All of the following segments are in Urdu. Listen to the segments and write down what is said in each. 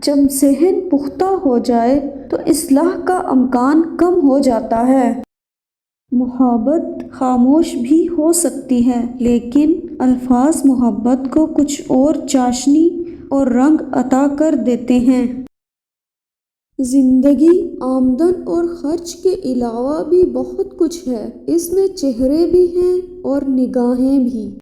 جب ذہن پختہ ہو جائے تو اصلاح کا امکان کم ہو جاتا ہے۔ محبت خاموش بھی ہو سکتی ہے، لیکن الفاظ محبت کو کچھ اور چاشنی اور رنگ عطا کر دیتے ہیں۔ زندگی آمدن اور خرچ کے علاوہ بھی بہت کچھ ہے۔ اس میں چہرے بھی ہیں اور نگاہیں بھی۔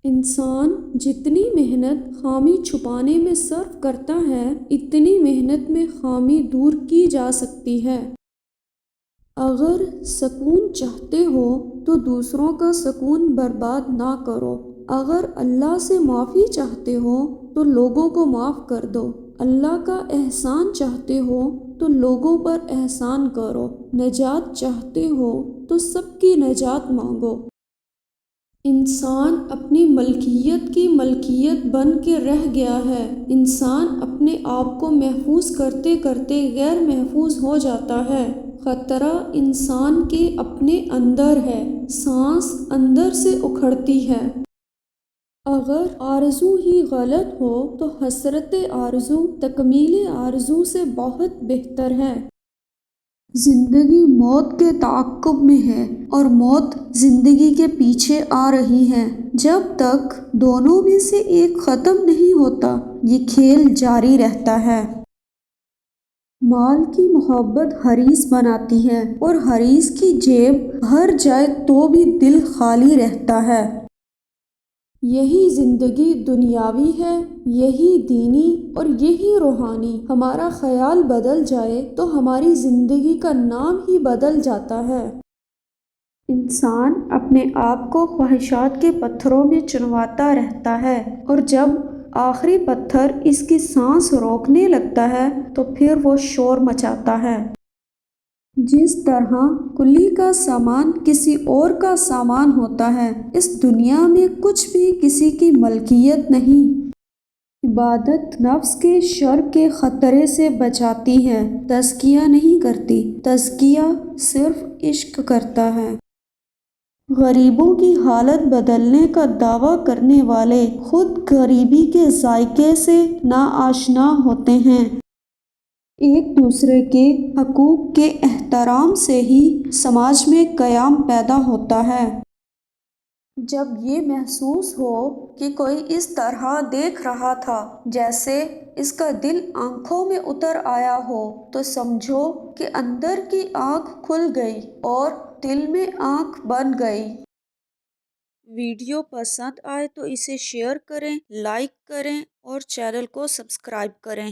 انسان جتنی محنت خامی چھپانے میں صرف کرتا ہے، اتنی محنت میں خامی دور کی جا سکتی ہے۔ اگر سکون چاہتے ہو تو دوسروں کا سکون برباد نہ کرو۔ اگر اللہ سے معافی چاہتے ہو تو لوگوں کو معاف کر دو۔ اللہ کا احسان چاہتے ہو تو لوگوں پر احسان کرو۔ نجات چاہتے ہو تو سب کی نجات مانگو۔ انسان اپنی ملکیت کی ملکیت بن کے رہ گیا ہے۔ انسان اپنے آپ کو محفوظ کرتے کرتے غیر محفوظ ہو جاتا ہے۔ خطرہ انسان کے اپنے اندر ہے۔ سانس اندر سے اکھڑتی ہے۔ اگر آرزو ہی غلط ہو تو حسرت آرزو تکمیل آرزو سے بہت بہتر ہے۔ زندگی موت کے تعاقب میں ہے اور موت زندگی کے پیچھے آ رہی ہے۔ جب تک دونوں میں سے ایک ختم نہیں ہوتا، یہ کھیل جاری رہتا ہے۔ مال کی محبت حریص بناتی ہے اور حریص کی جیب بھر جائے تو بھی دل خالی رہتا ہے۔ یہی زندگی دنیاوی ہے، یہی دینی اور یہی روحانی۔ ہمارا خیال بدل جائے تو ہماری زندگی کا نام ہی بدل جاتا ہے۔ انسان اپنے آپ کو خواہشات کے پتھروں میں چنواتا رہتا ہے اور جب آخری پتھر اس کی سانس روکنے لگتا ہے تو پھر وہ شور مچاتا ہے۔ جس طرح کلی کا سامان کسی اور کا سامان ہوتا ہے، اس دنیا میں کچھ بھی کسی کی ملکیت نہیں۔ عبادت نفس کے شر کے خطرے سے بچاتی ہے، تزکیہ نہیں کرتی۔ تزکیہ صرف عشق کرتا ہے۔ غریبوں کی حالت بدلنے کا دعویٰ کرنے والے خود غریبی کے ذائقے سے ناآشنا ہوتے ہیں۔ ایک دوسرے کے حقوق کے احترام سے ہی سماج میں قیام پیدا ہوتا ہے۔ جب یہ محسوس ہو کہ کوئی اس طرح دیکھ رہا تھا جیسے اس کا دل آنکھوں میں اتر آیا ہو، تو سمجھو کہ اندر کی آنکھ کھل گئی اور دل میں آنکھ بن گئی۔ ویڈیو پسند آئے تو اسے شیئر کریں، لائک کریں اور چینل کو سبسکرائب کریں۔